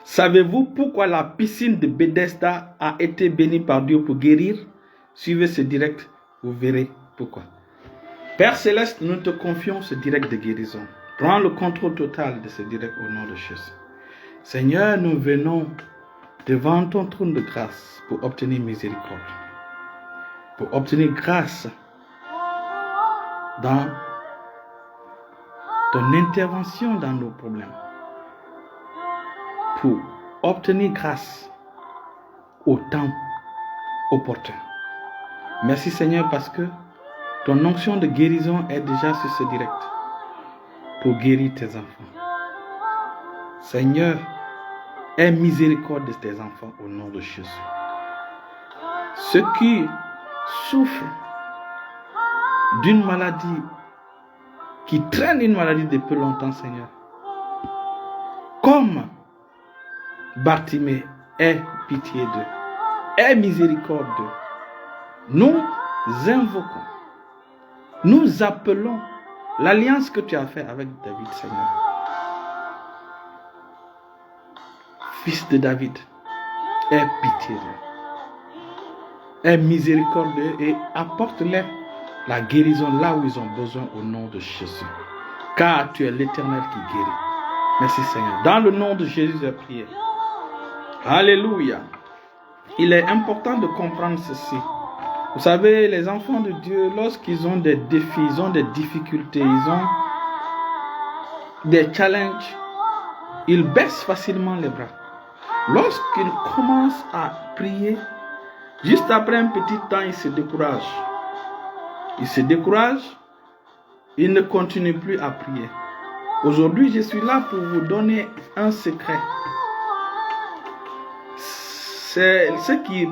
Savez-vous pourquoi la piscine de Bethesda a été bénie par Dieu pour guérir? Suivez ce direct, vous verrez pourquoi. Père Céleste, nous te confions ce direct de guérison. Prends le contrôle total de ce direct au nom de Jésus. Seigneur, nous venons devant ton trône de grâce pour obtenir miséricorde, pour obtenir grâce dans ton intervention dans nos problèmes, pour obtenir grâce au temps opportun. Merci Seigneur parce que ton onction de guérison est déjà sur ce direct pour guérir tes enfants. Seigneur, aie miséricorde de tes enfants au nom de Jésus. Ceux qui souffrent d'une maladie, qui traînent une maladie depuis longtemps, Seigneur, comme Bartimée, aie pitié d'eux, aie miséricorde d'eux. Nous invoquons, nous appelons l'alliance que tu as faite avec David, Seigneur. Fils de David, aie pitié d'eux, aie miséricorde d'eux et apporte-leur la guérison là où ils ont besoin au nom de Jésus. Car tu es l'Éternel qui guérit. Merci Seigneur. Dans le nom de Jésus, j'ai prié. Alléluia. Il est important de comprendre ceci. Vous savez, les enfants de Dieu, lorsqu'ils ont des défis, ils ont des difficultés, ils ont des challenges, ils baissent facilement les bras. Lorsqu'ils commencent à prier, juste après un petit temps, ils se découragent. Ils se découragent, ils ne continuent plus à prier. Aujourd'hui, je suis là pour vous donner un secret. C'est ce qui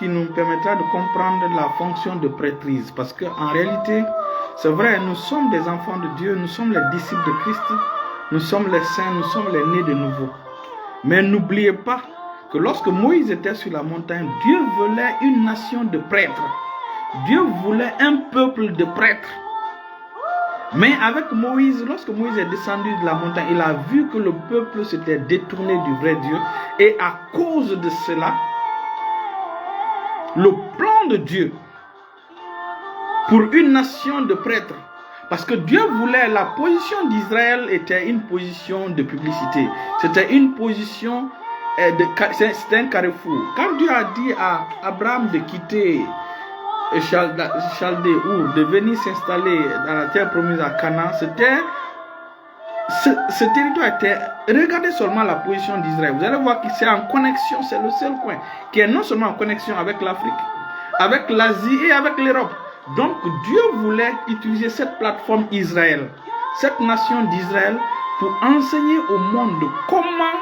nous permettra de comprendre la fonction de prêtrise. Parce qu'en réalité, c'est vrai, nous sommes des enfants de Dieu, nous sommes les disciples de Christ, nous sommes les saints, nous sommes les nés de nouveau. Mais n'oubliez pas que lorsque Moïse était sur la montagne, Dieu voulait une nation de prêtres. Dieu voulait un peuple de prêtres. Mais avec Moïse, lorsque Moïse est descendu de la montagne, il a vu que le peuple s'était détourné du vrai Dieu. Et à cause de cela, le plan de Dieu pour une nation de prêtres, parce que Dieu voulait, la position d'Israël était une position de publicité. C'était une position, c'était un carrefour. Quand Dieu a dit à Abraham de quitter Chaldée ou de venir s'installer dans la terre promise à Canaan, ce territoire était, regardez seulement la position d'Israël, vous allez voir que c'est en connexion, c'est le seul coin qui est non seulement en connexion avec l'Afrique, avec l'Asie et avec l'Europe. Donc Dieu voulait utiliser cette plateforme Israël, cette nation d'Israël, pour enseigner au monde comment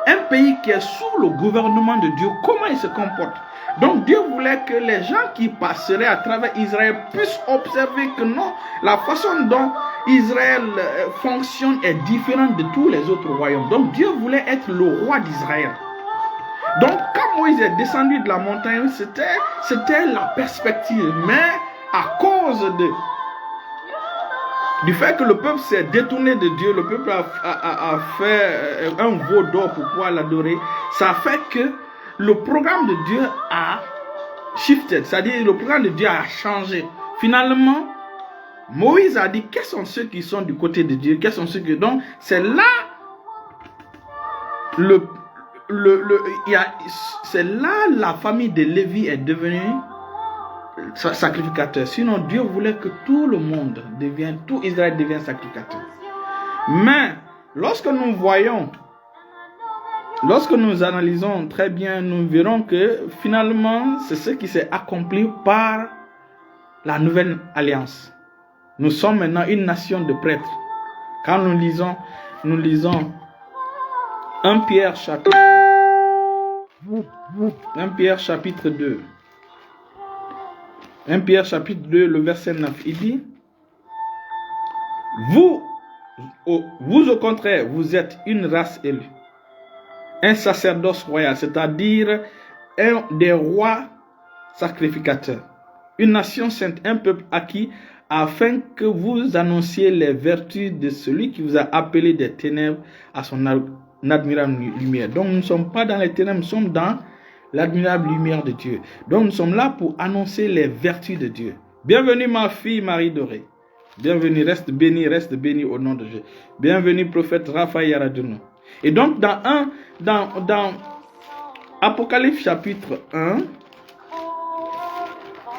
un pays qui est sous le gouvernement de Dieu, comment il se comporte. Donc Dieu voulait que les gens qui passeraient à travers Israël puissent observer que non, la façon dont Israël fonctionne est différente de tous les autres royaumes. Donc Dieu voulait être le roi d'Israël. Donc quand Moïse est descendu de la montagne, c'était la perspective. Mais à cause du fait que le peuple s'est détourné de Dieu, le peuple a fait un veau d'or pour pouvoir l'adorer, ça fait que le programme de Dieu a shifted, c'est-à-dire le programme de Dieu a changé. Finalement, Moïse a dit quels sont ceux qui sont du côté de Dieu, quels sont ceux qui... Donc, c'est là c'est là la famille de Lévi est devenue sacrificateur. Sinon, Dieu voulait que tout le monde devienne, tout Israël devienne sacrificateur. Mais, lorsque nous voyons, lorsque nous analysons très bien, nous verrons que finalement, c'est ce qui s'est accompli par la nouvelle alliance. Nous sommes maintenant une nation de prêtres. Quand nous lisons 1 Pierre chapitre 2. 1 Pierre chapitre 2, le verset 9, il dit: vous au contraire, vous êtes une race élue, un sacerdoce royal, c'est-à-dire un des rois sacrificateurs, une nation sainte, un peuple acquis, afin que vous annonciez les vertus de celui qui vous a appelé des ténèbres à son admirable lumière. Donc nous ne sommes pas dans les ténèbres, nous sommes dans l'admirable lumière de Dieu. Donc nous sommes là pour annoncer les vertus de Dieu. Bienvenue ma fille Marie Doré. Bienvenue, reste béni au nom de Dieu. Bienvenue prophète Raphaël Yaraduno. Et donc dans Apocalypse chapitre 1,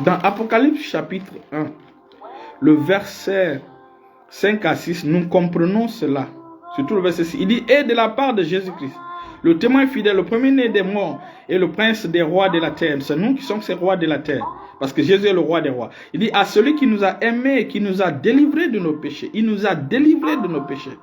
dans Apocalypse chapitre 1, le verset 5 à 6, nous comprenons cela. Surtout le verset 6. Il dit, et de la part de Jésus-Christ, le témoin fidèle, le premier-né des morts et le prince des rois de la terre. C'est nous qui sommes ces rois de la terre. Parce que Jésus est le roi des rois. Il dit, à celui qui nous a aimés et qui nous a délivrés de nos péchés. Il nous a délivrés de nos péchés.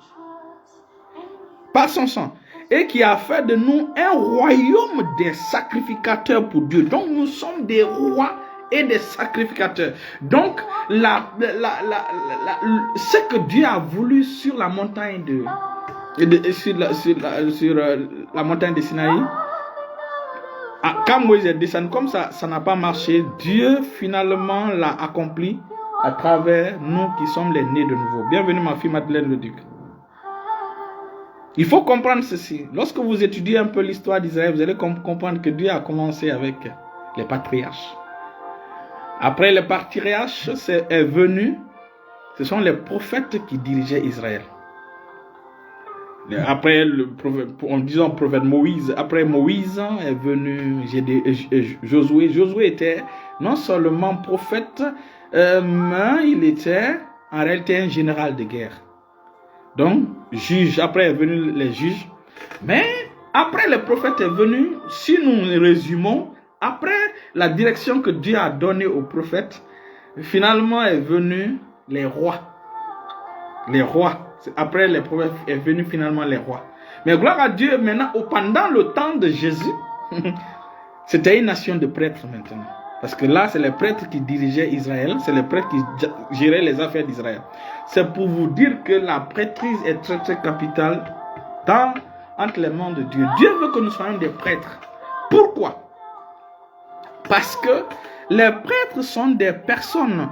Par son sang. Et qui a fait de nous un royaume des sacrificateurs pour Dieu. Donc nous sommes des rois et des sacrificateurs. Donc ce que Dieu a voulu sur la montagne sur la montagne de Sinaï, quand Moïse est descendu, comme ça n'a pas marché, Dieu finalement l'a accompli à travers nous qui sommes les nés de nouveau. Bienvenue ma fille Madeleine Leduc. Il faut comprendre ceci. Lorsque vous étudiez un peu l'histoire d'Israël, vous allez comprendre que Dieu a commencé avec les patriarches. Après les patriarches est venu, ce sont les prophètes qui dirigeaient Israël. Après, en disant prophète Moïse, après Moïse est venu Josué. Josué était non seulement prophète, mais il était en réalité un général de guerre. Donc, juge, après est venu les juges. Mais après le prophète est venu, si nous résumons, après la direction que Dieu a donnée aux prophètes, finalement est venu les rois. Les rois. Après les prophètes est venu finalement les rois. Mais gloire à Dieu, maintenant, pendant le temps de Jésus, c'était une nation de prêtres maintenant. Parce que là, c'est les prêtres qui dirigeaient Israël, c'est les prêtres qui géraient les affaires d'Israël. C'est pour vous dire que la prêtrise est très très capitale entre les mains de Dieu. Dieu veut que nous soyons des prêtres. Pourquoi? Parce que les prêtres sont des personnes.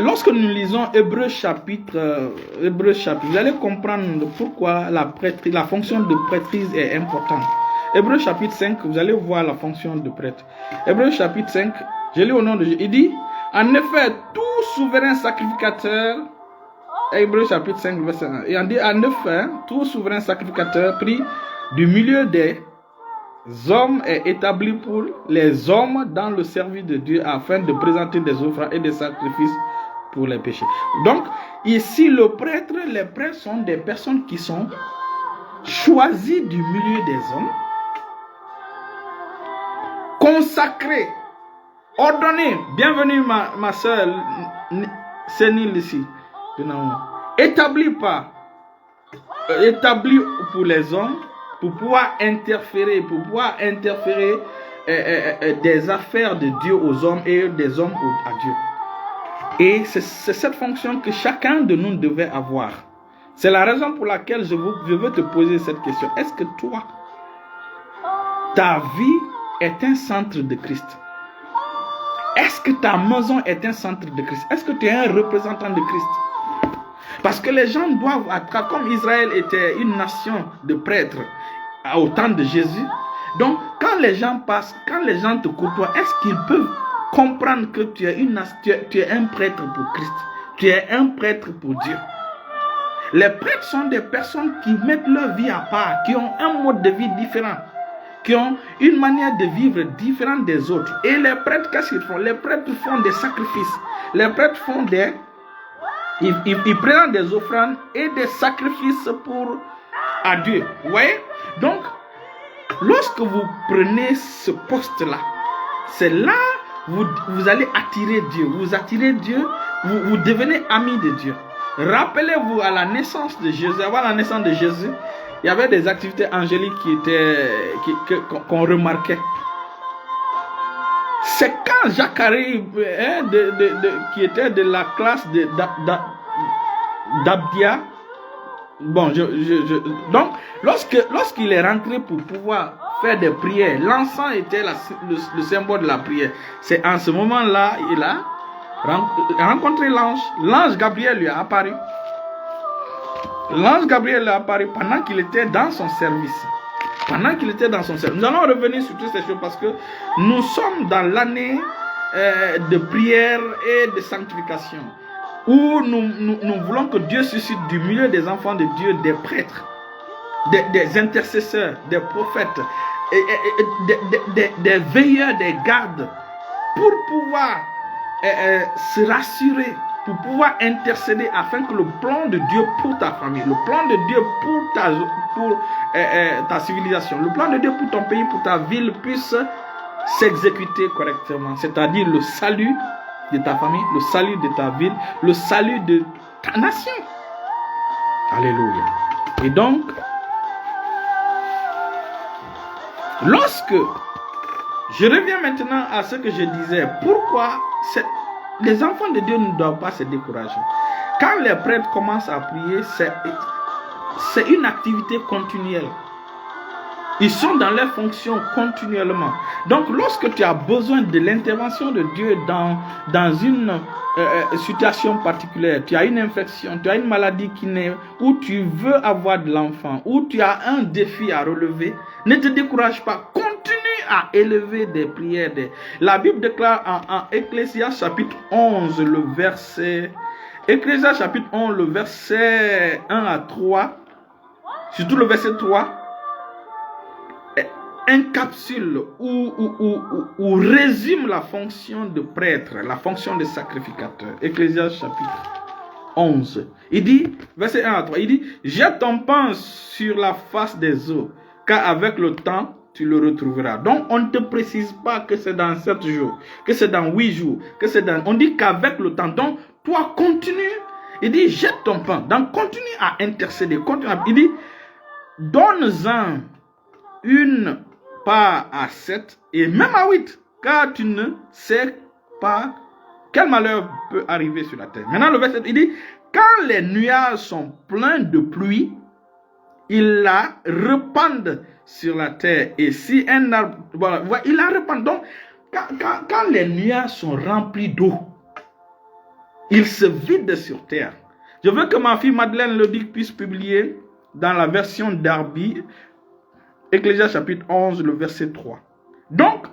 Lorsque nous lisons Hébreux chapitre, vous allez comprendre pourquoi la fonction de prêtrise est importante. Hébreux chapitre 5, vous allez voir la fonction de prêtre. Hébreux chapitre 5, je lis au nom de Dieu. Il dit, en effet, tout souverain sacrificateur, Hébreux chapitre 5, verset 1, et on dit, en effet, tout souverain sacrificateur pris du milieu des hommes est établi pour les hommes dans le service de Dieu afin de présenter des offrandes et des sacrifices pour les péchés. Donc, ici, les prêtres sont des personnes qui sont choisies du milieu des hommes, consacrés, ordonnés. Bienvenue ma soeur Sénile ici. Établi pour les hommes, pour pouvoir interférer des affaires de Dieu aux hommes et des hommes à Dieu. Et c'est cette fonction que chacun de nous devait avoir. C'est la raison pour laquelle je veux te poser cette question. Est-ce que toi, ta vie est un centre de Christ? Est-ce que ta maison est un centre de Christ? Est-ce que tu es un représentant de Christ? Parce que les gens doivent, comme Israël était une nation de prêtres au temps de Jésus, donc quand les gens passent, quand les gens te côtoient, est-ce qu'ils peuvent comprendre que tu es un prêtre pour Christ? Tu es un prêtre pour Dieu. Les prêtres sont des personnes qui mettent leur vie à part, qui ont un mode de vie différent, qui ont une manière de vivre différente des autres. Et les prêtres, qu'est-ce qu'ils font? Les prêtres font des sacrifices. Les prêtres font ils présentent des offrandes et des sacrifices à Dieu. Vous voyez? Donc, lorsque vous prenez ce poste-là, c'est là vous allez attirer Dieu. Vous attirez Dieu, vous devenez amis de Dieu. Rappelez-vous à la naissance de Jésus. Avant la naissance de Jésus, il y avait des activités angéliques qu'on remarquait. C'est quand Zacharie, qui était de la classe d'Abdia, donc lorsqu'il est rentré pour pouvoir faire des prières, l'encens était le symbole de la prière. C'est en ce moment-là il a rencontré l'ange. L'ange Gabriel lui a apparu. L'ange Gabriel est apparu pendant qu'il était dans son service. Pendant qu'il était dans son service. Nous allons revenir sur toutes ces choses parce que nous sommes dans l'année de prière et de sanctification, où nous voulons que Dieu suscite du milieu des enfants de Dieu des prêtres, des intercesseurs, des prophètes, des veilleurs, des gardes, pour pouvoir se rassurer, pour pouvoir intercéder afin que le plan de Dieu pour ta famille, le plan de Dieu pour ta civilisation, le plan de Dieu pour ton pays, pour ta ville puisse s'exécuter correctement. C'est-à-dire le salut de ta famille, le salut de ta ville, le salut de ta nation. Alléluia. Et donc, lorsque je reviens maintenant à ce que je disais, pourquoi les enfants de Dieu ne doivent pas se décourager. Quand les prêtres commencent à prier, c'est une activité continuelle. Ils sont dans leurs fonctions continuellement. Donc, lorsque tu as besoin de l'intervention de Dieu dans une situation particulière, tu as une infection, tu as une maladie où tu veux avoir de l'enfant, où tu as un défi à relever, ne te décourage pas. Continue à élever des prières. La Bible déclare en Ecclésiaste chapitre 11, le verset 1 à 3, surtout le verset 3, encapsule ou résume la fonction de prêtre, la fonction de sacrificateur. Ecclésiaste chapitre 11. Il dit, verset 1 à 3, il dit, jette ton pain sur la face des eaux, car avec le temps, tu le retrouveras. Donc, on ne te précise pas que c'est dans 7 jours, que c'est dans 8 jours, que c'est dans... On dit qu'avec le temps. Donc, toi, continue. Il dit, jette ton pain. Donc, continue à intercéder. Il dit, donne-en une part à 7 et même à 8, car tu ne sais pas quel malheur peut arriver sur la terre. Maintenant, le verset, il dit, quand les nuages sont pleins de pluie, ils la répandent sur la terre. Et si un arbre... Voilà, il la répand. Donc, quand les nuages sont remplis d'eau, ils se vident sur terre. Je veux que ma fille Madeleine Lodic puisse publier dans la version Darby, Ecclésiaste chapitre 11, le verset 3. Donc,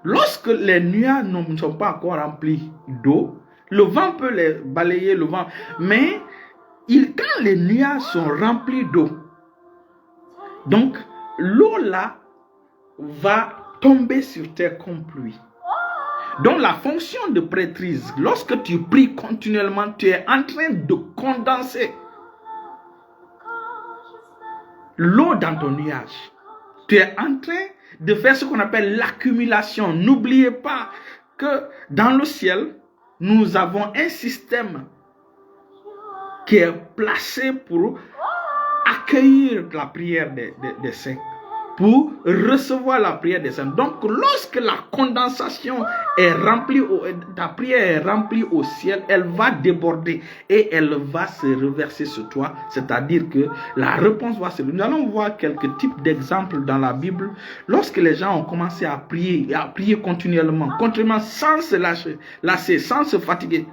lorsque les nuages ne sont pas encore remplis d'eau, le vent peut les balayer, le vent. Mais quand les nuages sont remplis d'eau, donc l'eau là va tomber sur terre comme pluie. Donc la fonction de prêtrise, lorsque tu pries continuellement, tu es en train de condenser l'eau dans ton nuage. Tu es en train de faire ce qu'on appelle l'accumulation. N'oubliez pas que dans le ciel, nous avons un système qui est placé pour accueillir la prière des saints, pour recevoir la prière des saints. Donc, lorsque la condensation est remplie, ta prière est remplie au ciel, elle va déborder et elle va se reverser sur toi. C'est-à-dire que la réponse va se... Nous allons voir quelques types d'exemples dans la Bible. Lorsque les gens ont commencé à prier continuellement, sans se lasser, sans se fatiguer.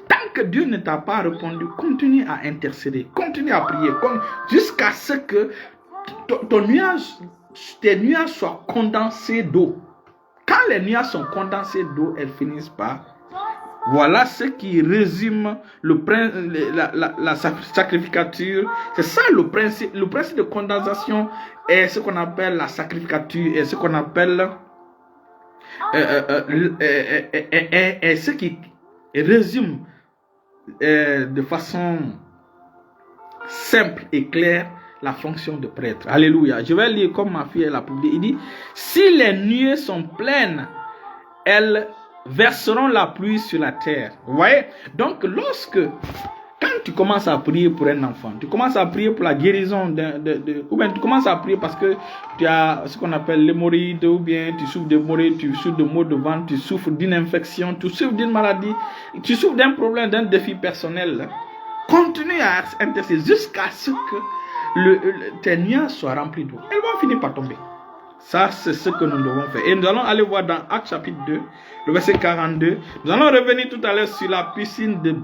Tant que Dieu ne t'a pas répondu, continue à intercéder, continue à prier, jusqu'à ce que tes nuages soient condensés d'eau. Quand les nuages sont condensés d'eau, elles finissent par... Voilà ce qui résume la sacrificature. C'est ça le principe. Le principe de condensation est ce qu'on appelle la sacrificature, et ce qu'on appelle... est ce qui résume de façon simple et claire la fonction de prêtre. Alléluia. Je vais lire comme ma fille elle a publié. Il dit, si les nuées sont pleines, elles verseront la pluie sur la terre. Vous voyez? Donc, quand tu commences à prier pour un enfant, tu commences à prier pour la guérison ou bien tu commences à prier parce que tu as ce qu'on appelle l'hémorroïde, ou bien tu souffres d'hémorroïde, tu souffres de maux de ventre, tu souffres d'une infection, tu souffres d'une maladie, tu souffres d'un problème, d'un défi personnel. Continue à intercéder jusqu'à ce que tes nuages soient remplis d'eau. Elles vont finir par tomber. Ça, c'est ce que nous devons faire. Et nous allons aller voir dans Actes chapitre 2, le verset 42. Nous allons revenir tout à l'heure sur la piscine de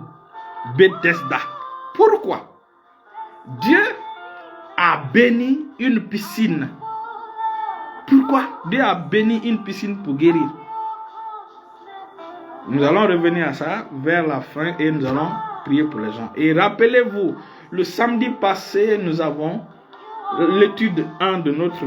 Bethesda. Pourquoi? Dieu a béni une piscine. Pourquoi Dieu a béni une piscine pour guérir? Nous allons revenir à ça vers la fin et nous allons prier pour les gens. Et rappelez-vous, le samedi passé, nous avons l'étude 1 de notre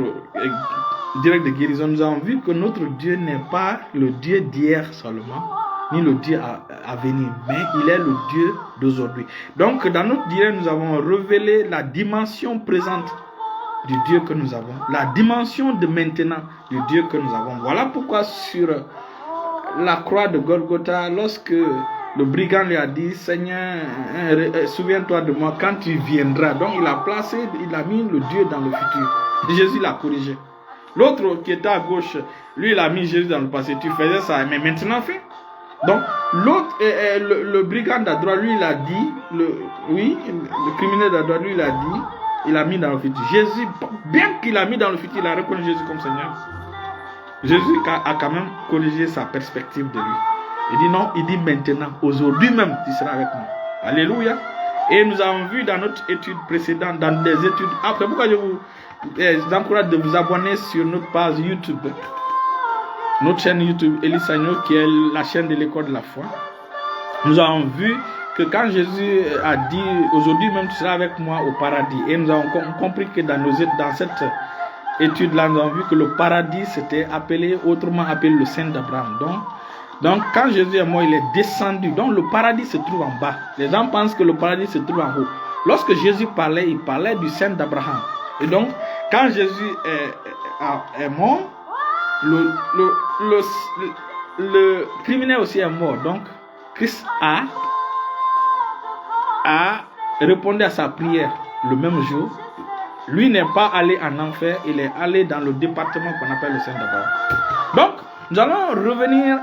direct de guérison. Nous avons vu que notre Dieu n'est pas le Dieu d'hier seulement, ni le Dieu à venir, mais il est le Dieu d'aujourd'hui. Donc, dans notre direct, nous avons révélé la dimension présente du Dieu que nous avons, la dimension de maintenant du Dieu que nous avons. Voilà pourquoi sur la croix de Golgotha, lorsque le brigand lui a dit, Seigneur, souviens-toi de moi quand tu viendras. Donc il a mis le Dieu dans le futur. Jésus l'a corrigé. L'autre qui était à gauche, lui il a mis Jésus dans le passé. Tu faisais ça, mais maintenant fais. Donc l'autre, le brigand à droite, lui il a dit, le criminel à droite, lui il a dit, il a mis dans le futur. Jésus, bien qu'il a mis dans le futur, il a reconnu Jésus comme Seigneur. Jésus a quand même corrigé sa perspective de lui. Il dit non, il dit maintenant, aujourd'hui même, tu seras avec moi. Alléluia. Et nous avons vu dans notre étude précédente, dans des études, après, pourquoi je vous encourage de vous abonner sur notre page YouTube, notre chaîne YouTube, Élie Sagno, qui est la chaîne de l'école de la foi. Nous avons vu que quand Jésus a dit, aujourd'hui même, tu seras avec moi au paradis. Et nous avons compris que dans cette étude-là, nous avons vu que le paradis, c'était autrement appelé le sein d'Abraham. Donc, quand Jésus est mort, il est descendu. Donc, le paradis se trouve en bas. Les gens pensent que le paradis se trouve en haut. Lorsque Jésus parlait, il parlait du sein d'Abraham. Et donc, quand Jésus est mort, le criminel aussi est mort. Donc, Christ a répondu à sa prière le même jour. Lui n'est pas allé en enfer, il est allé dans le département qu'on appelle le sein d'Abraham. Donc, nous allons revenir.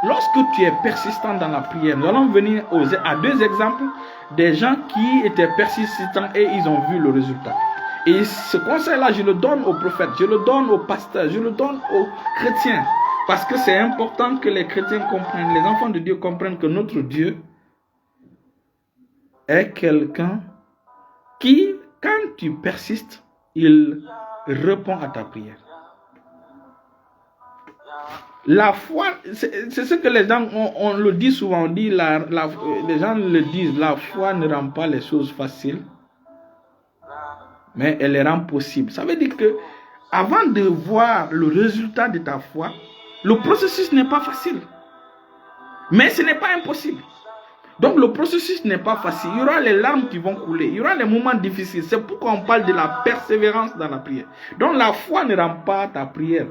Lorsque tu es persistant dans la prière, nous allons venir à deux exemples des gens qui étaient persistants et ils ont vu le résultat. Et ce conseil-là, je le donne aux prophètes, je le donne aux pasteurs, je le donne aux chrétiens. Parce que c'est important que les chrétiens comprennent, les enfants de Dieu comprennent que notre Dieu est quelqu'un qui, quand tu persistes, il répond à ta prière. La foi, c'est ce que les gens, on le dit souvent, on dit, les gens le disent, la foi ne rend pas les choses faciles, mais elle les rend possibles. Ça veut dire que avant de voir le résultat de ta foi, le processus n'est pas facile, mais ce n'est pas impossible. Donc le processus n'est pas facile, il y aura les larmes qui vont couler, il y aura les moments difficiles. C'est pourquoi on parle de la persévérance dans la prière. Donc la foi ne rend pas ta prière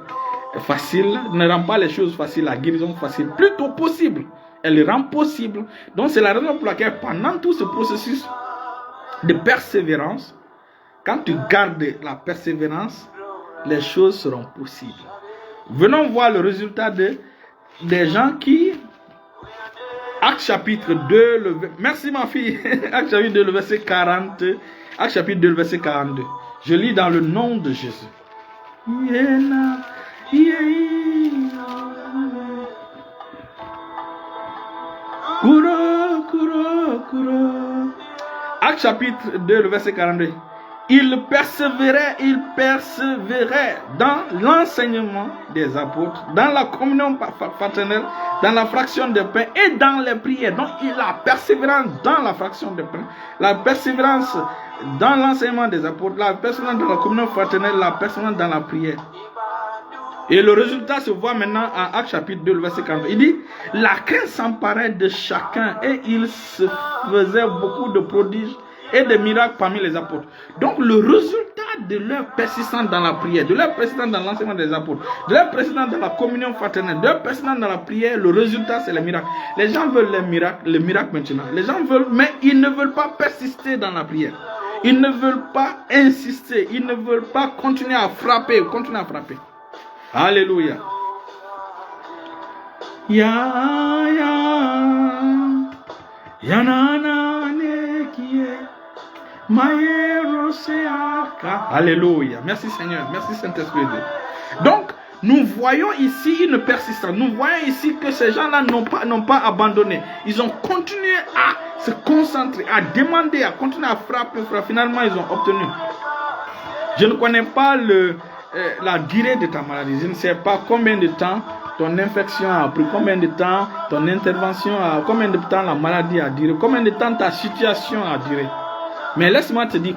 facile, ne rend pas les choses faciles, la guérison facile, plutôt possible. Elle le rend possible. Donc c'est la raison pour laquelle pendant tout ce processus de persévérance, quand tu gardes la persévérance, les choses seront possibles. Venons voir le résultat des gens qui... Acte chapitre 2, merci ma fille, Acte chapitre 2, le verset 40, Acte chapitre 2, le verset 42. Je lis dans le nom de Jésus. Acte chapitre 2, le verset 42. Il persévérait dans l'enseignement des apôtres, dans la communion fraternelle, dans la fraction des pains et dans les prières. Donc il a persévérance dans la fraction des pains, la persévérance dans l'enseignement des apôtres, la persévérance dans la communion fraternelle, la persévérance dans la prière. Et le résultat se voit maintenant en Acte chapitre 2, le verset 42. Il dit, la crainte s'emparait de chacun et il se faisait beaucoup de prodiges et des miracles parmi les apôtres. Donc le résultat de leur persistance dans la prière, de leur persistance dans l'enseignement des apôtres, de leur persistance dans la communion fraternelle, de leur persistance dans la prière, le résultat c'est les miracles. Les gens veulent les miracles maintenant. Les gens veulent, mais ils ne veulent pas persister dans la prière. Ils ne veulent pas insister. Ils ne veulent pas continuer à frapper. Alléluia. Alléluia. Merci Seigneur. Merci Saint-Esprit. Donc, Nous voyons ici une persistance. Nous voyons ici que ces gens-là n'ont pas abandonné. Ils ont continué à se concentrer, à demander, à continuer à frapper. Finalement, ils ont obtenu. Je ne connais pas la durée de ta maladie. Je ne sais pas combien de temps ton infection a pris, combien de temps ton intervention a, combien de temps la maladie a duré, combien de temps ta situation a duré. Mais laisse-moi te dire,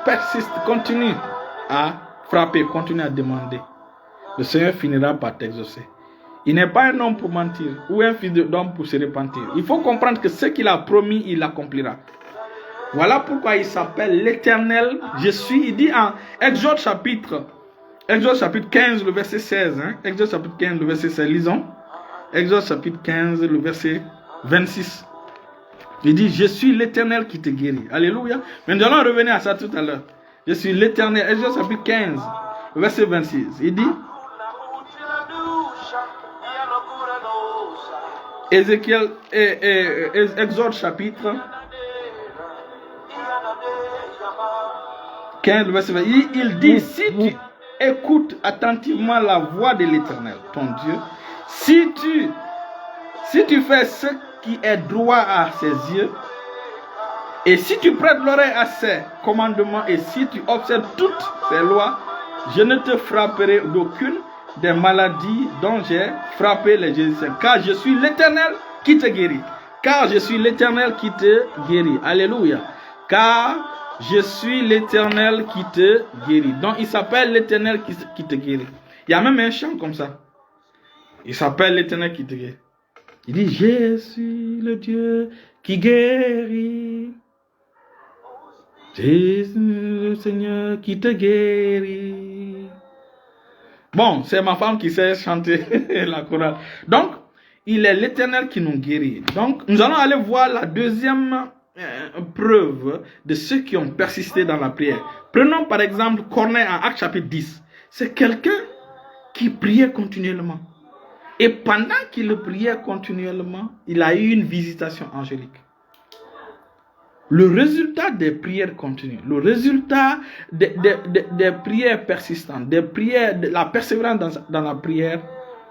persiste, continue à frapper, continue à demander. Le Seigneur finira par t'exaucer. Il n'est pas un homme pour mentir ou un fils d'homme pour se repentir. Il faut comprendre que ce qu'il a promis, il l'accomplira. Voilà pourquoi il s'appelle l'Éternel. Je suis, il dit en Exode chapitre 15, le verset 16. Exode chapitre 15, le verset 16. Lisons. Exode chapitre 15, le verset 26. Il dit, je suis l'Éternel qui te guérit. Alléluia. Mais nous allons revenir à ça tout à l'heure. Je suis l'Éternel. Exode chapitre 15, le verset 26. Il dit, Exode chapitre 15, verset 20. Il dit, si tu écoutes attentivement la voix de l'Éternel, ton Dieu, si tu fais ce qui est droit à ses yeux, et si tu prêtes l'oreille à ses commandements, et si tu observes toutes ses lois, je ne te frapperai d'aucune des maladies dont j'ai frappé les Égyptiens, car je suis l'Éternel qui te guérit. Car je suis l'Éternel qui te guérit. Alléluia. Car je suis l'Éternel qui te guérit. Donc il s'appelle l'Éternel qui te guérit. Il y a même un chant comme ça. Il s'appelle l'Éternel qui te guérit. Il dit, je suis le Dieu qui guérit. Jésus le Seigneur qui te guérit. Bon, c'est ma femme qui sait chanter la chorale. Donc, il est l'Éternel qui nous guérit. Donc, nous allons aller voir la deuxième preuve de ceux qui ont persisté dans la prière. Prenons par exemple Corneille en Actes chapitre 10. C'est quelqu'un qui priait continuellement. Et pendant qu'il priait continuellement, il a eu une visitation angélique. Le résultat des prières continues, le résultat des prières persistantes, des prières, de la persévérance dans la prière,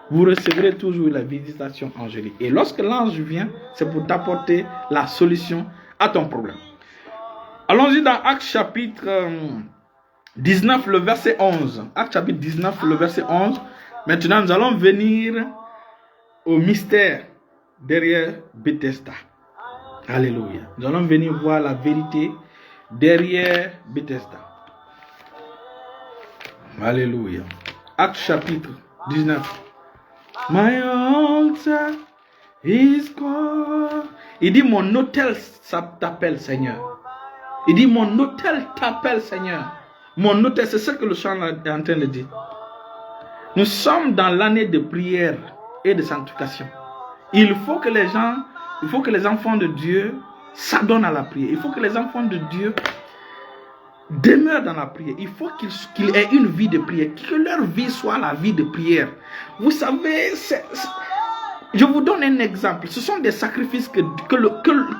vous recevrez toujours la visitation angélique. Et lorsque l'ange vient, c'est pour t'apporter la solution à ton problème. Allons-y dans Actes chapitre 19, le verset 11. Actes chapitre 19, le verset 11. Maintenant, nous allons venir au mystère derrière Bethesda. Alléluia. Nous allons venir voir la vérité derrière Bethesda. Alléluia. Acte chapitre 19. My altar is called. Il dit, mon autel t'appelle, Seigneur. Il dit, mon autel t'appelle, Seigneur. Mon autel, c'est ce que le chant est en train de dire. Nous sommes dans l'année de prière et de sanctification. Il faut que les enfants de Dieu s'adonnent à la prière. Il faut que les enfants de Dieu demeurent dans la prière. Il faut qu'ils aient une vie de prière. Que leur vie soit la vie de prière. Vous savez, je vous donne un exemple. Ce sont des sacrifices que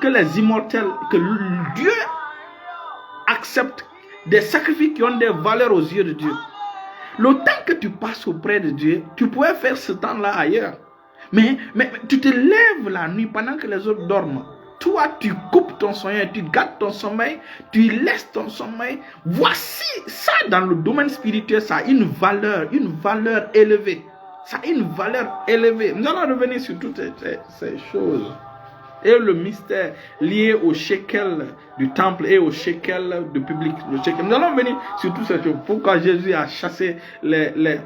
les immortels, que Dieu accepte. Des sacrifices qui ont des valeurs aux yeux de Dieu. Le temps que tu passes auprès de Dieu, tu pourrais faire ce temps-là ailleurs. Mais tu te lèves la nuit pendant que les autres dorment. Toi, tu coupes ton sommeil, tu gâtes ton sommeil, tu laisses ton sommeil. Voici ça dans le domaine spirituel, ça a une valeur élevée. Ça a une valeur élevée. Nous allons revenir sur toutes ces choses. Et le mystère lié au shekel du temple et au shekel du public. Nous allons venir sur toutes ces choses. Pourquoi Jésus a chassé les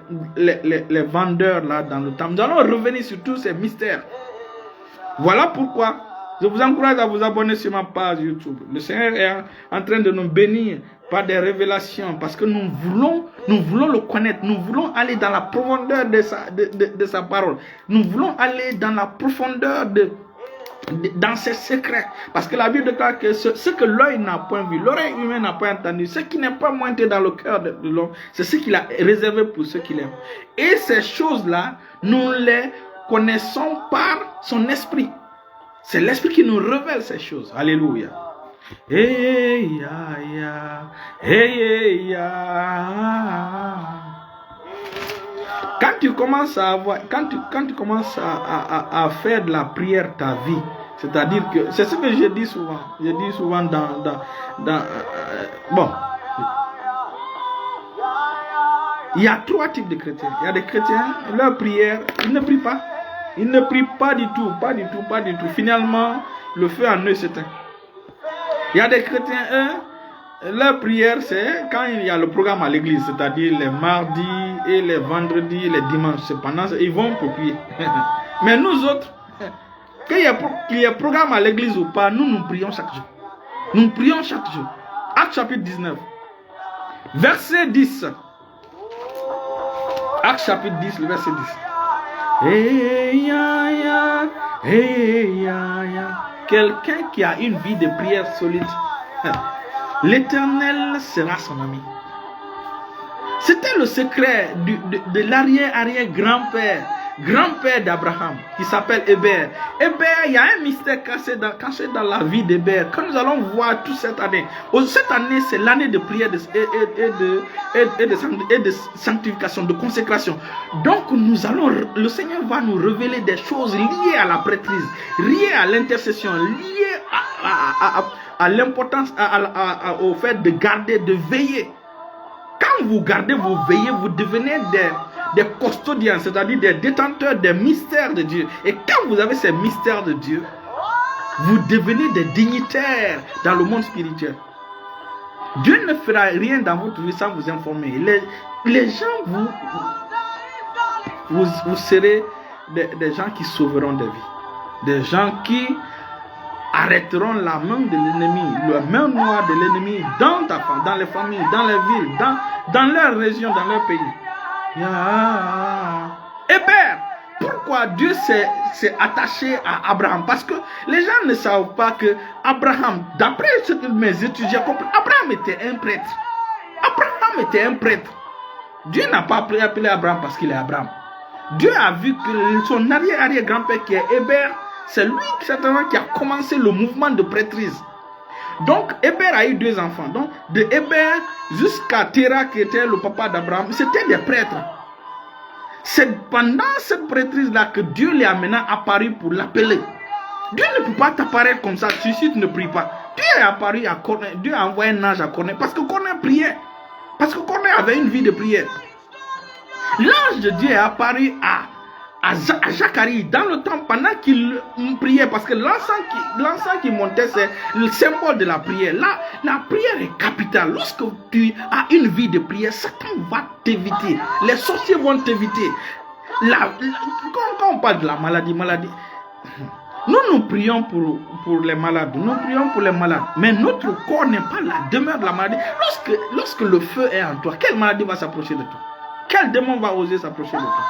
vendeurs là dans le temple. Nous allons revenir sur tous ces mystères. Voilà pourquoi je vous encourage à vous abonner sur ma page YouTube. Le Seigneur est en train de nous bénir par des révélations parce que nous voulons le connaître. Nous voulons aller dans la profondeur de sa parole. Nous voulons aller dans la profondeur dans ses secrets. Parce que la Bible déclare que ce que l'œil n'a point vu, l'oreille humaine n'a pas entendu, ce qui n'est pas monté dans le cœur de l'homme, c'est ce qu'il a réservé pour ceux qui l'aiment. Et ces choses-là, nous les connaissons par son esprit. C'est l'esprit qui nous révèle ces choses. Alléluia. Hey, ya, ya. Hey, ya. Quand tu commences à avoir, quand tu commences à faire de la prière ta vie, c'est-à-dire que, c'est ce que je dis souvent. Je dis souvent bon. Il y a 3 types de chrétiens. Il y a des chrétiens, leur prière, ils ne prient pas. Ils ne prient pas du tout, pas du tout, pas du tout. Finalement, le feu en eux s'éteint. Il y a des chrétiens, eux, leur prière, c'est quand il y a le programme à l'église, c'est-à-dire les mardis et les vendredis, les dimanches. Cependant, ils vont pour prier. Mais nous autres, qu'il y ait programme à l'église ou pas, nous prions chaque jour. Nous prions chaque jour. Acte chapitre 19, verset 10. Acte chapitre 10, le verset 10. Hey, ya, ya, hey, ya, ya. Quelqu'un qui a une vie de prière solide, l'Éternel sera son ami. C'était le secret de l'arrière-arrière-grand-père, grand-père d'Abraham, qui s'appelle Hébert. Hébert, il y a un mystère caché dans la vie d'Hébert, que nous allons voir toute cette année. Cette année, c'est l'année de prière et de sanctification, de consécration. Donc, le Seigneur va nous révéler des choses liées à la prêtrise, liées à l'intercession, liées à l'importance, au fait de garder, de veiller. Quand vous gardez, vous veillez, vous devenez des custodiens, c'est-à-dire des détenteurs des mystères de Dieu. Et quand vous avez ces mystères de Dieu, vous devenez des dignitaires dans le monde spirituel. Dieu ne fera rien dans votre vie sans vous informer. Les gens, vous serez des gens qui sauveront des vies. Des gens qui arrêteront la main de l'ennemi, la main noire de l'ennemi dans les familles, dans les villes, dans leur région, dans leur pays. Hébert, pourquoi Dieu s'est attaché à Abraham? Parce que les gens ne savent pas que Abraham, d'après ce que mes étudiants comprennent, Abraham était un prêtre. Abraham était un prêtre. Dieu n'a pas appelé Abraham parce qu'il est Abraham. Dieu a vu que son arrière-arrière-grand-père qui est Hébert, c'est lui certainement qui a commencé le mouvement de prêtrise. Donc Hébert a eu 2 enfants. Donc de Hébert jusqu'à Téra qui était le papa d'Abraham, c'était des prêtres. C'est pendant cette prêtrise-là que Dieu lui a maintenant apparu pour l'appeler. Dieu ne peut pas t'apparaître comme ça si tu ne pries pas. Dieu est apparu à Corneille. Dieu a envoyé un ange à Corneille parce que Corneille priait. Parce que Corneille avait une vie de prière. L'ange de Dieu est apparu à Zacharie dans le temps pendant qu'il priait, parce que l'encens qui montait, c'est le symbole de la prière. Là, la prière est capitale. Lorsque tu as une vie de prière, Satan va t'éviter, les sorciers vont t'éviter. Quand on parle de la maladie, nous prions pour les malades, nous prions pour les malades, mais notre corps n'est pas la demeure de la maladie. Lorsque le feu est en toi, quelle maladie va s'approcher de toi? Quel démon va oser s'approcher de toi?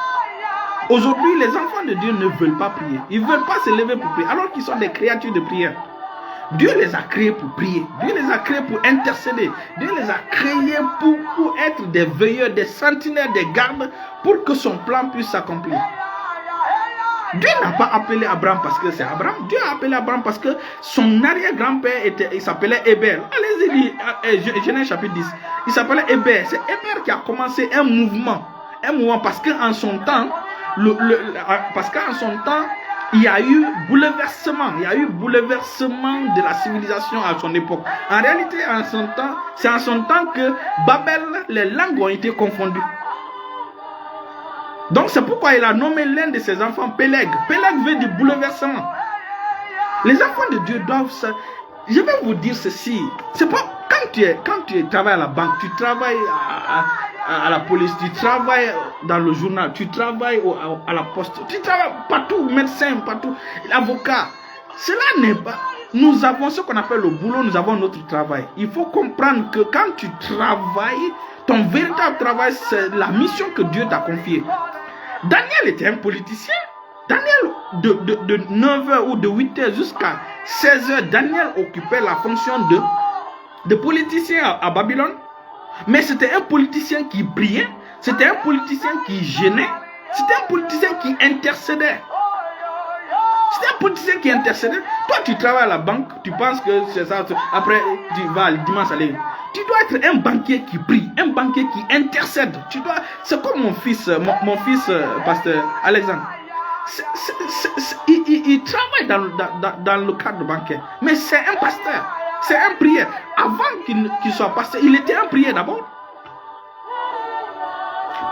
Aujourd'hui, les enfants de Dieu ne veulent pas prier. Ils ne veulent pas se lever pour prier, alors qu'ils sont des créatures de prière. Dieu les a créés pour prier. Dieu les a créés pour intercéder. Dieu les a créés pour être des veilleurs, des sentinelles, des gardes, pour que son plan puisse s'accomplir. Dieu n'a pas appelé Abraham parce que c'est Abraham. Dieu a appelé Abraham parce que son arrière-grand-père il s'appelait Hébert. Allez-y lire Genèse chapitre 10. Il s'appelait Hébert. C'est Hébert qui a commencé un mouvement parce qu'en son temps, il y a eu bouleversement. Il y a eu bouleversement de la civilisation à son époque. En réalité, c'est en son temps que Babel, les langues ont été confondues. Donc c'est pourquoi il a nommé l'un de ses enfants Péleg. Péleg veut du bouleversement. Les enfants de Dieu doivent ça. Je vais vous dire ceci. C'est pas quand tu travailles à la banque, tu travailles à la police, tu travailles dans le journal, tu travailles à la poste, tu travailles partout, médecin, partout, avocat. Cela n'est pas. Nous avons ce qu'on appelle le boulot, nous avons notre travail. Il faut comprendre que quand tu travailles, ton véritable travail, c'est la mission que Dieu t'a confiée. Daniel était un politicien. Daniel, de 9h ou de 8h jusqu'à 16h, Daniel occupait la fonction de politicien à Babylone. Mais c'était un politicien qui priait, c'était un politicien qui gênait, c'était un politicien qui intercédait. C'était un politicien qui intercédait. Toi, tu travailles à la banque, tu penses que c'est ça. Après, tu vas le dimanche aller. Tu dois être un banquier qui prie, un banquier qui intercède. C'est comme mon fils, pasteur Alexandre. Il travaille dans le cadre bancaire, mais c'est un pasteur, c'est un prieur. Avant qu'il soit pasteur, il était un prieur d'abord.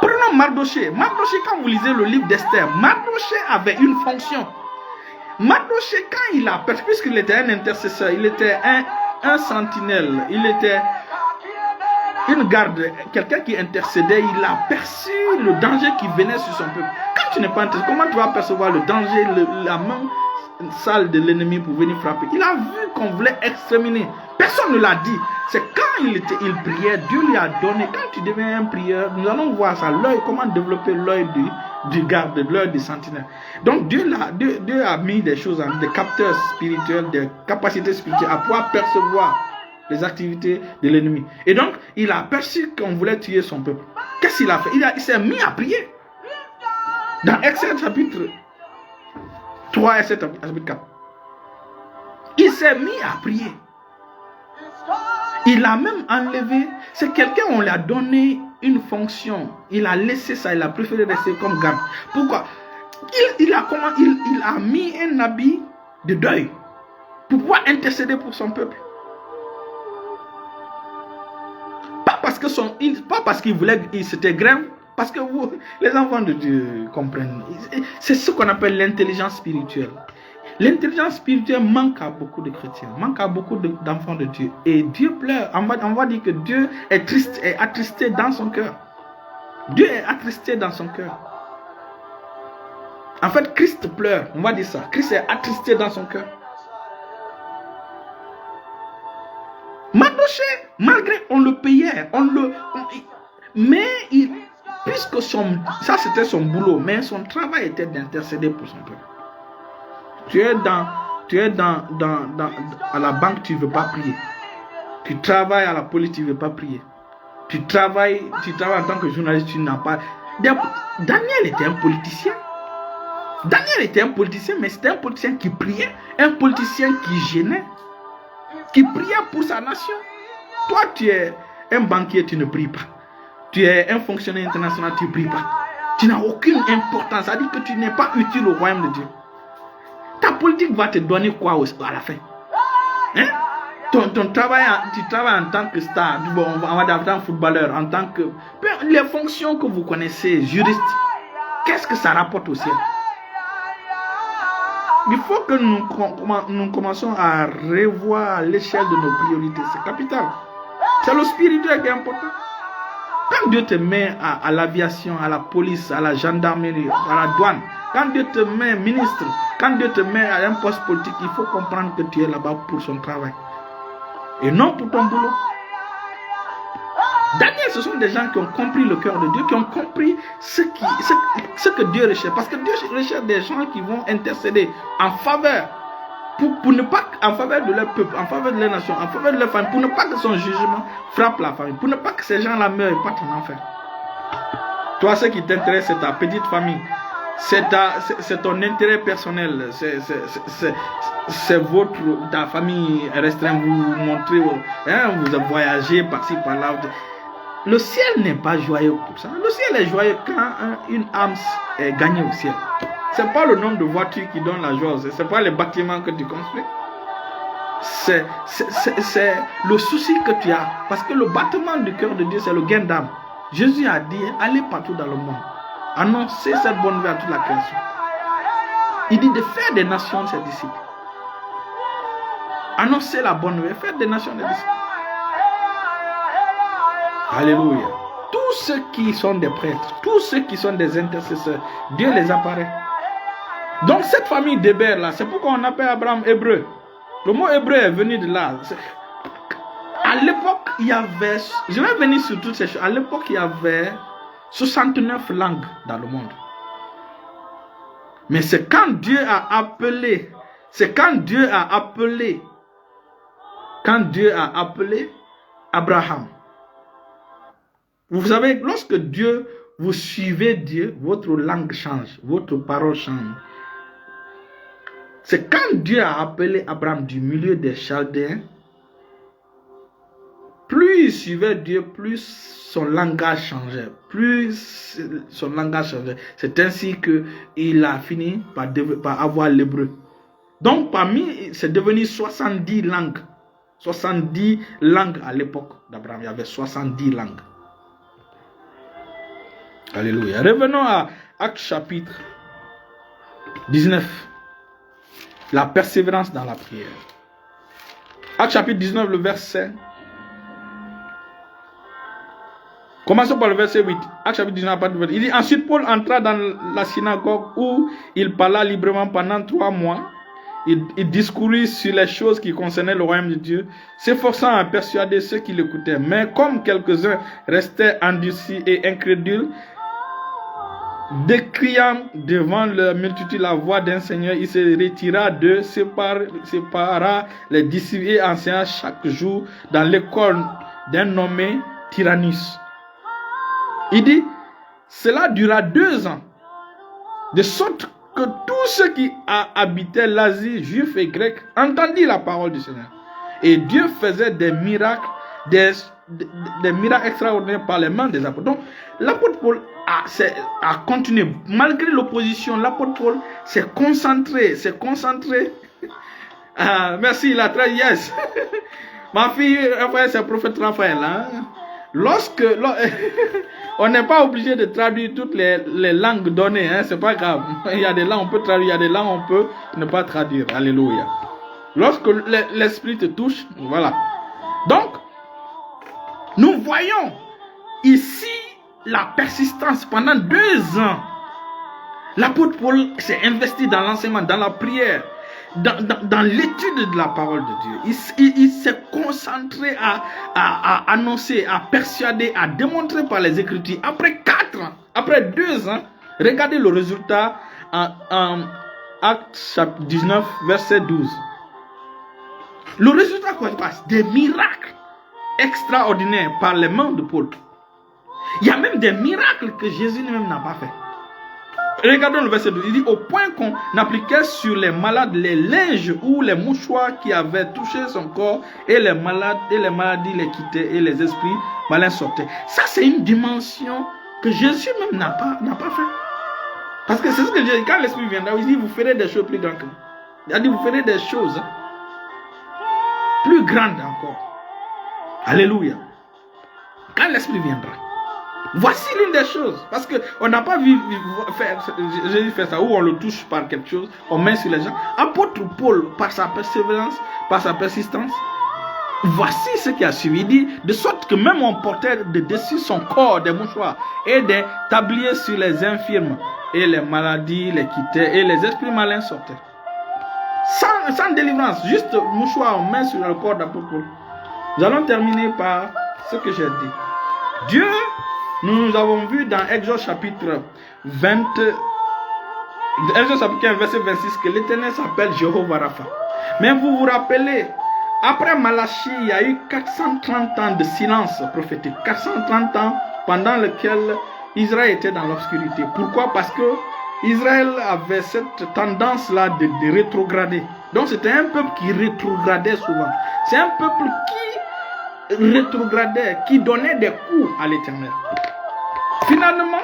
Prenons Mardoché. Mardoché, quand vous lisez le livre d'Esther, Mardoché avait une fonction. Mardoché, quand il a perçu, puisqu'il était un intercesseur, il était un sentinelle, il était une garde, quelqu'un qui intercédait, il a perçu le danger qui venait sur son peuple. Quand tu n'es pas intercesseur, comment tu vas percevoir le danger, la main sale de l'ennemi pour venir frapper? Il a vu qu'on voulait exterminer. Personne ne l'a dit. C'est quand il priait, Dieu lui a donné. Quand tu deviens un prieur, nous allons voir ça, l'œil, comment développer l'œil du garde, l'œil du sentinelle. Donc Dieu a mis des choses, des capteurs spirituels, des capacités spirituelles à pouvoir percevoir les activités de l'ennemi. Et donc, il a perçu qu'on voulait tuer son peuple. Qu'est-ce qu'il a fait? Il s'est mis à prier. Dans Exode chapitre 3 et chapitre 4. Il s'est mis à prier. Il a même enlevé, c'est quelqu'un, on lui a donné une fonction. Il a laissé ça, il a préféré rester comme garde. Pourquoi? Il a mis un habit de deuil pour pouvoir intercéder pour son peuple. Pas parce qu'il voulait, c'était grave, parce que les enfants de Dieu comprennent. C'est ce qu'on appelle l'intelligence spirituelle. L'intelligence spirituelle manque à beaucoup de chrétiens, manque à beaucoup d'enfants de Dieu. Et Dieu pleure. On va dire que Dieu est triste, est attristé dans son cœur. Dieu est attristé dans son cœur. En fait, Christ pleure. On va dire ça. Christ est attristé dans son cœur. Mardoché, malgré on le payait, mais puisque ça c'était son boulot, mais son travail était d'intercéder pour son peuple. Tu es à la banque, tu ne veux pas prier. Tu travailles à la police, tu ne veux pas prier. Tu travailles en tant que journaliste, tu n'as pas. Daniel était un politicien. Daniel était un politicien, mais c'était un politicien qui priait, un politicien qui gênait, qui priait pour sa nation. Toi, tu es un banquier, tu ne pries pas. Tu es un fonctionnaire international, tu ne pries pas. Tu n'as aucune importance. Ça dit que tu n'es pas utile au royaume de Dieu. Ta politique va te donner quoi à la fin? Hein? Ton travail, tu travailles en tant que star, en tant que footballeur, en tant que... Les fonctions que vous connaissez, juriste, qu'est-ce que ça rapporte au ciel? Il faut que nous commençons à revoir l'échelle de nos priorités. C'est capital. C'est le spirituel qui est important. Quand Dieu te met à l'aviation, à la police, à la gendarmerie, à la douane, quand Dieu te met ministre, quand Dieu te met à un poste politique, il faut comprendre que tu es là-bas pour son travail. Et non pour ton boulot. Daniel, ce sont des gens qui ont compris le cœur de Dieu, qui ont compris ce que Dieu recherche. Parce que Dieu recherche des gens qui vont intercéder en faveur, pour ne pas, en faveur de leur peuple, en faveur de leur nation, en faveur de leur famille, pour ne pas que son jugement frappe la famille, pour ne pas que ces gens-là meurent et partent en enfer. Toi, ce qui t'intéresse, c'est ta petite famille. C'est ton intérêt personnel, c'est ta famille restreinte, vous montrez, vous voyagez par-ci, par-là. Le ciel n'est pas joyeux pour ça. Le ciel est joyeux quand une âme est gagnée au ciel. Ce n'est pas le nombre de voitures qui donne la joie, ce n'est pas les bâtiments que tu construis. C'est le souci que tu as. Parce que le battement du cœur de Dieu, c'est le gain d'âme. Jésus a dit, allez partout dans le monde. Annoncez cette bonne nouvelle à toute la création. Il dit de faire des nations ses disciples. Annoncez la bonne nouvelle, faire des nations des disciples. Alléluia. Tous ceux qui sont des prêtres, tous ceux qui sont des intercesseurs, Dieu les apparaît. Donc cette famille d'Héber là, c'est pourquoi on appelle Abraham hébreu. Le mot hébreu est venu de là. À l'époque, il y avait, je vais venir sur toutes ces choses, à l'époque, il y avait 69 langues dans le monde. Mais c'est quand Dieu a appelé, Abraham. Vous savez, lorsque vous suivez Dieu, votre langue change, votre parole change. C'est quand Dieu a appelé Abraham du milieu des Chaldéens, plus il suivait Dieu, plus son langage changeait. Plus son langage changeait. C'est ainsi qu'il a fini par avoir l'hébreu. Donc parmi, c'est devenu 70 langues. 70 langues à l'époque d'Abraham. Il y avait 70 langues. Alléluia. Revenons à Actes chapitre 19. La persévérance dans la prière. Actes chapitre 19, le verset. Commençons par le verset 8. Actes chapitre 19, il dit, ensuite Paul entra dans la synagogue où il parla librement pendant 3 mois. Il discourut sur les choses qui concernaient le royaume de Dieu, s'efforçant à persuader ceux qui l'écoutaient. Mais comme quelques-uns restaient endurcis et incrédules, décriant devant la multitude la voix d'un Seigneur, il se retira d'eux, sépara les disciples et enseigna chaque jour dans l'école d'un nommé Tyrannus. Il dit, cela dura 2 ans, de sorte que tous ceux qui habitaient l'Asie, juifs et grecs, entendirent la parole du Seigneur. Et Dieu faisait des miracles, des miracles extraordinaires par les mains des apôtres. Donc, l'apôtre Paul a continué. Malgré l'opposition, l'apôtre Paul s'est concentré. Merci, la traduit, yes. Ma fille, c'est le prophète Raphaël. Hein? On n'est pas obligé de traduire toutes les langues données, hein? C'est pas grave. Il y a des langues on peut traduire, il y a des langues on peut ne pas traduire. Alléluia. Lorsque l'esprit te touche, voilà. Donc, nous voyons ici la persistance pendant 2 ans. L'apôtre Paul s'est investi dans l'enseignement, dans la prière, dans l'étude de la parole de Dieu. Il s'est concentré à annoncer, à persuader, à démontrer par les Écritures. Après 4 ans, après 2 ans, regardez le résultat en Actes chapitre 19, verset 12. Le résultat, quoi se passe? Des miracles extraordinaires par les mains de Paul. Il y a même des miracles que Jésus lui-même n'a pas fait. Regardons le verset 12. Il dit, au point qu'on appliquait sur les malades les linges ou les mouchoirs qui avaient touché son corps, et les maladies les quittaient et les esprits malins sortaient. Ça, c'est une dimension que Jésus même n'a pas fait. Parce que c'est ce que Jésus dit, quand l'esprit viendra, il dit, vous ferez des choses plus grandes que moi. Il a dit, vous ferez des choses plus grandes encore. Alléluia. Quand l'esprit viendra. Voici l'une des choses. Parce qu'on n'a pas vu Jésus faire ça, où on le touche par quelque chose, on met sur les gens. Apôtre Paul, par sa persévérance, par sa persistance, voici ce qui a suivi. Il dit, de sorte que même on portait de dessus son corps des mouchoirs et des tabliers sur les infirmes, et les maladies les quittaient, et les esprits malins sortaient. Sans délivrance, juste mouchoir, on met sur le corps d'apôtre Paul. Nous allons terminer par ce que j'ai dit. Dieu, nous avons vu dans Exode chapitre 20, Exode chapitre 15, verset 26, que l'Éternel s'appelle Jéhovah Rapha. Mais vous vous rappelez, après Malachie, il y a eu 430 ans de silence prophétique. 430 ans pendant lesquels Israël était dans l'obscurité. Pourquoi? Parce que Israël avait cette tendance-là de rétrograder. Donc c'était un peuple qui rétrogradait souvent. C'est un peuple qui rétrogradait, qui donnait des coups à l'Éternel. Finalement,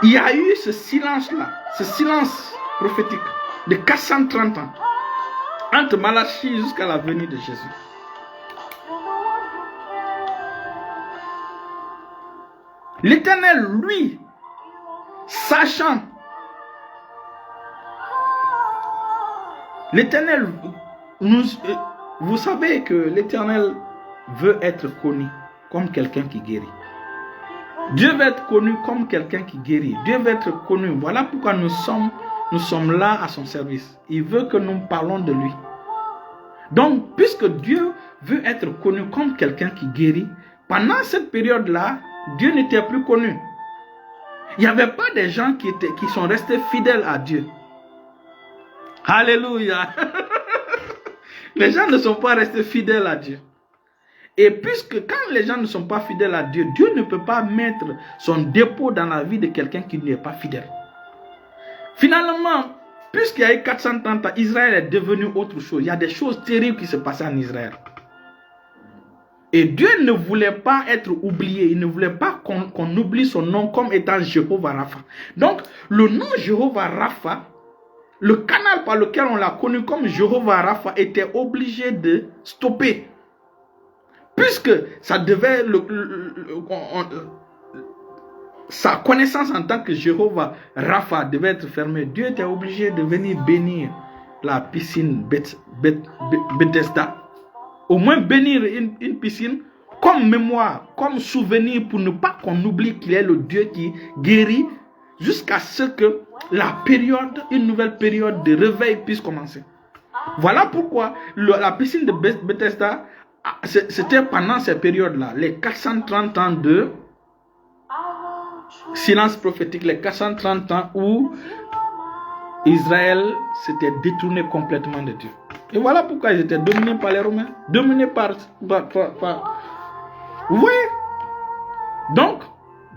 il y a eu ce silence-là, ce silence prophétique de 430 ans, entre Malachie jusqu'à la venue de Jésus. L'Éternel, lui, sachant, l'Éternel, vous savez que l'Éternel veut être connu comme quelqu'un qui guérit. Dieu veut être connu comme quelqu'un qui guérit. Dieu veut être connu. Voilà pourquoi nous sommes là à son service. Il veut que nous parlons de lui. Donc, puisque Dieu veut être connu comme quelqu'un qui guérit, pendant cette période-là, Dieu n'était plus connu. Il n'y avait pas des gens qui sont restés fidèles à Dieu. Alléluia. Les gens ne sont pas restés fidèles à Dieu. Et puisque quand les gens ne sont pas fidèles à Dieu, Dieu ne peut pas mettre son dépôt dans la vie de quelqu'un qui n'est pas fidèle. Finalement, puisqu'il y a eu 430 ans, Israël est devenu autre chose. Il y a des choses terribles qui se passaient en Israël. Et Dieu ne voulait pas être oublié. Il ne voulait pas qu'on oublie son nom comme étant Jéhovah Rapha. Donc, le nom Jéhovah Rapha, le canal par lequel on l'a connu comme Jéhovah Rapha, était obligé de stopper. Puisque ça devait... sa connaissance en tant que Jéhovah Rapha devait être fermée. Dieu était obligé de venir bénir la piscine Bethesda. Au moins bénir une piscine comme mémoire, comme souvenir, pour ne pas qu'on oublie qu'il est le Dieu qui guérit, jusqu'à ce que une nouvelle période de réveil puisse commencer. Voilà pourquoi la piscine de Bethesda, c'était pendant ces périodes-là, les 430 ans de silence prophétique, les 430 ans où Israël s'était détourné complètement de Dieu. Et voilà pourquoi ils étaient dominés par les Romains, dominés par... Vous voyez? Donc,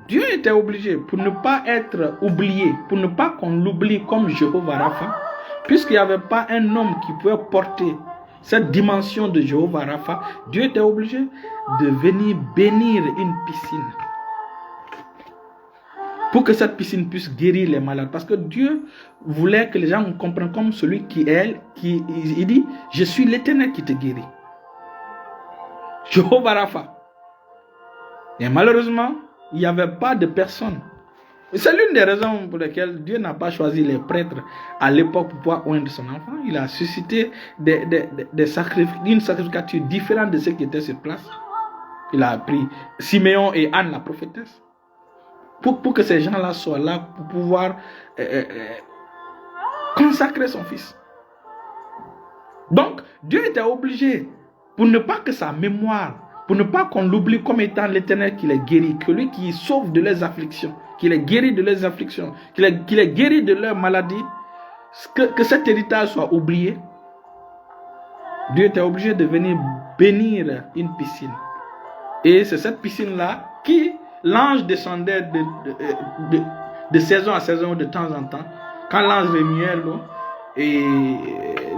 Dieu était obligé, pour ne pas être oublié, pour ne pas qu'on l'oublie comme Jéhovah Rapha, puisqu'il n'y avait pas un homme qui pouvait porter cette dimension de Jéhovah Rapha, Dieu était obligé de venir bénir une piscine. Pour que cette piscine puisse guérir les malades. Parce que Dieu voulait que les gens comprennent comme celui qui est, il dit, je suis l'Éternel qui te guérit. Jéhovah Rapha. Et malheureusement, il n'y avait pas de personne. C'est l'une des raisons pour lesquelles Dieu n'a pas choisi les prêtres à l'époque pour pouvoir oindre son enfant. Il a suscité une sacrificature différente de ceux qui étaient sur place. Il a pris Siméon et Anne, la prophétesse. Pour que ces gens-là soient là pour pouvoir consacrer son fils. Donc, Dieu était obligé, pour ne pas que sa mémoire, pour ne pas qu'on l'oublie comme étant l'Éternel qui les guérit, que lui qui sauve de leurs afflictions, qui les guérit de leurs afflictions, qui les guérit de leurs maladies, que cet héritage soit oublié. Dieu était obligé de venir bénir une piscine. Et c'est cette piscine-là qui... L'ange descendait de saison à saison, de temps en temps. Quand l'ange remuait l'eau, et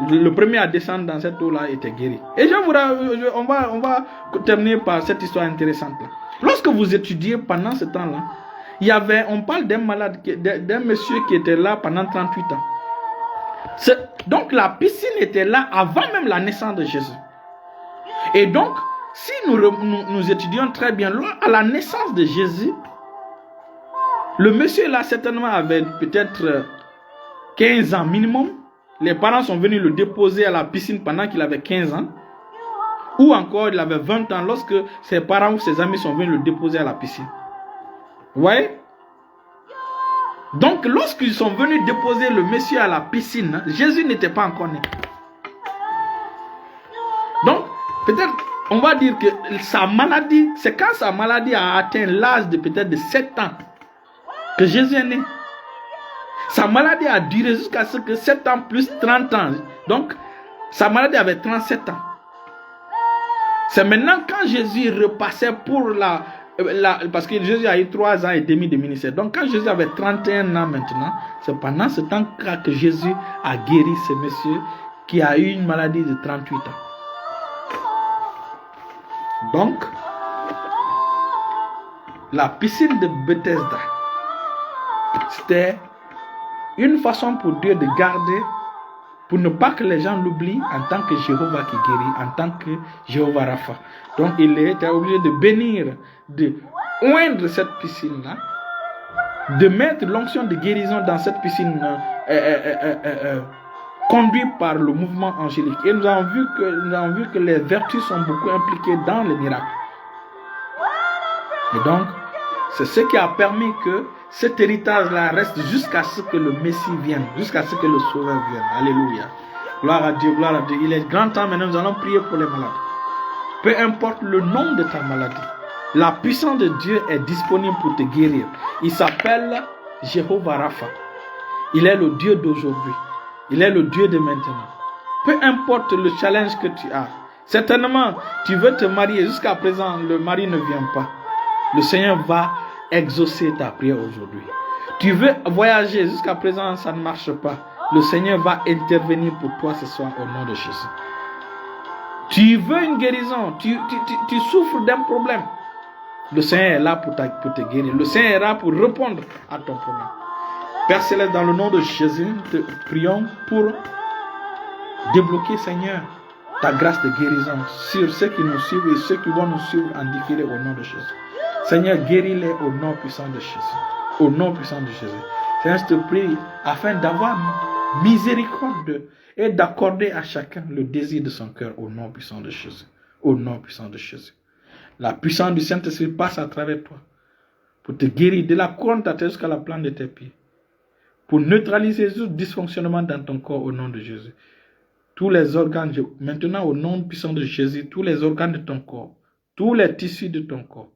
le premier à descendre dans cette eau-là était guéri. Et on va terminer par cette histoire intéressante-là. Lorsque vous étudiez pendant ce temps-là, on parle d'un malade, d'un monsieur qui était là pendant 38 ans. Donc la piscine était là avant même la naissance de Jésus. Et donc, si nous étudions très bien, à la naissance de Jésus, le monsieur là certainement avait peut-être 15 ans minimum. Les parents sont venus le déposer à la piscine pendant qu'il avait 15 ans. Ou encore il avait 20 ans lorsque ses parents ou ses amis sont venus le déposer à la piscine. Vous voyez? Donc lorsqu'ils sont venus déposer le monsieur à la piscine, Jésus n'était pas encore né. Donc peut-être... On va dire que sa maladie, c'est quand sa maladie a atteint l'âge de peut-être de 7 ans que Jésus est né. Sa maladie a duré jusqu'à ce que 7 ans plus 30 ans. Donc, sa maladie avait 37 ans. C'est maintenant quand Jésus repassait pour parce que Jésus a eu 3 ans et demi de ministère. Donc, quand Jésus avait 31 ans maintenant, c'est pendant ce temps que Jésus a guéri ce monsieur qui a eu une maladie de 38 ans. Donc, la piscine de Bethesda, c'était une façon pour Dieu de garder, pour ne pas que les gens l'oublient en tant que Jéhovah qui guérit, en tant que Jéhovah Rapha. Donc, il était obligé de bénir, de oindre cette piscine-là, de mettre l'onction de guérison dans cette piscine conduite par le mouvement angélique. Et nous avons vu que les vertus sont beaucoup impliquées dans les miracles. Et donc, c'est ce qui a permis que cet héritage-là reste jusqu'à ce que le Messie vienne, jusqu'à ce que le Sauveur vienne. Alléluia. Gloire à Dieu, gloire à Dieu. Il est grand temps maintenant, nous allons prier pour les malades. Peu importe le nom de ta maladie, la puissance de Dieu est disponible pour te guérir. Il s'appelle Jéhovah Rapha. Il est le Dieu d'aujourd'hui. Il est le Dieu de maintenant. Peu importe le challenge que tu as. Certainement, tu veux te marier. Jusqu'à présent, le mari ne vient pas. Le Seigneur va exaucer ta prière aujourd'hui. Tu veux voyager. Jusqu'à présent, ça ne marche pas. Le Seigneur va intervenir pour toi ce soir au nom de Jésus. Tu veux une guérison, tu souffres d'un problème. Le Seigneur est là pour te guérir. Le Seigneur est là pour répondre à ton problème. Père Céleste, dans le nom de Jésus, te prions pour débloquer, Seigneur, ta grâce de guérison sur ceux qui nous suivent et ceux qui vont nous suivre en différé au nom de Jésus. Seigneur, guéris-les au nom puissant de Jésus. Au nom puissant de Jésus. Seigneur, je te prie afin d'avoir miséricorde et d'accorder à chacun le désir de son cœur au nom puissant de Jésus. Au nom puissant de Jésus. La puissance du Saint-Esprit passe à travers toi pour te guérir de la couronne de ta tête jusqu'à la plante de tes pieds. Pour neutraliser tout dysfonctionnement dans ton corps au nom de Jésus. Tous les organes, maintenant au nom puissant de Jésus, tous les organes de ton corps, tous les tissus de ton corps,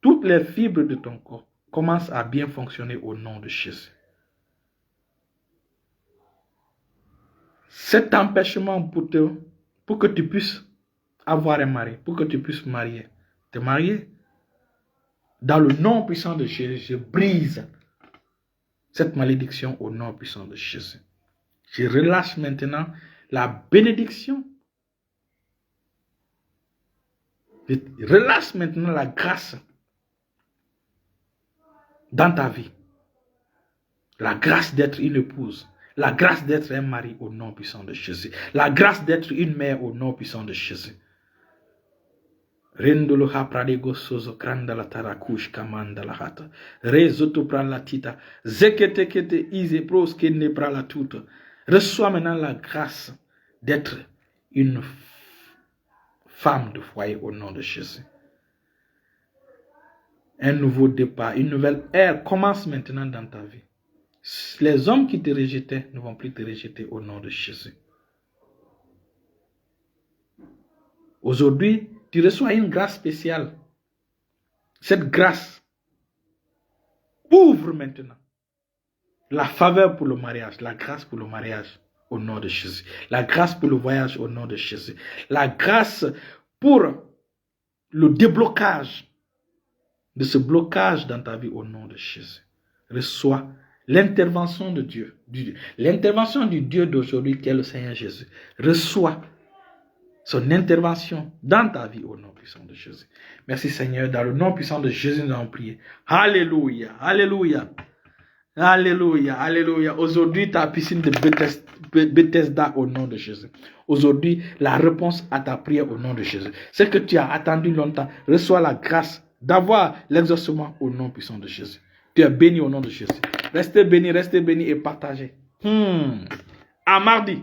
toutes les fibres de ton corps commencent à bien fonctionner au nom de Jésus. Cet empêchement pour que tu puisses avoir un mari, pour que tu puisses te marier, dans le nom puissant de Jésus, je brise cette malédiction au nom puissant de Jésus. Je relâche maintenant la bénédiction. Je relâche maintenant la grâce dans ta vie. La grâce d'être une épouse. La grâce d'être un mari au nom puissant de Jésus. La grâce d'être une mère au nom puissant de Jésus. Rendolo hapradego sozo kranda la tarakush kamanda la hata. Rezoto pran la tita. Zekete kete ize pros kene pra la toute. Reçois maintenant la grâce d'être une femme de foyer au nom de Jésus. Un nouveau départ, une nouvelle ère commence maintenant dans ta vie. Les hommes qui te rejetaient ne vont plus te rejeter au nom de Jésus. Aujourd'hui, tu reçois une grâce spéciale. Cette grâce ouvre maintenant la faveur pour le mariage, la grâce pour le mariage au nom de Jésus. La grâce pour le voyage au nom de Jésus. La grâce pour le déblocage de ce blocage dans ta vie au nom de Jésus. Reçois l'intervention de Dieu. L'intervention du Dieu d'aujourd'hui qui est le Seigneur Jésus. Reçois son intervention dans ta vie au nom puissant de Jésus. Merci Seigneur, dans le nom puissant de Jésus nous avons prié. Alléluia, alléluia, alléluia, alléluia. Aujourd'hui ta piscine de Bethesda au nom de Jésus. Aujourd'hui la réponse à ta prière au nom de Jésus. Ce que tu as attendu longtemps, reçois la grâce d'avoir l'exaucement au nom puissant de Jésus. Tu es béni au nom de Jésus. Restez béni et partagez. À mardi.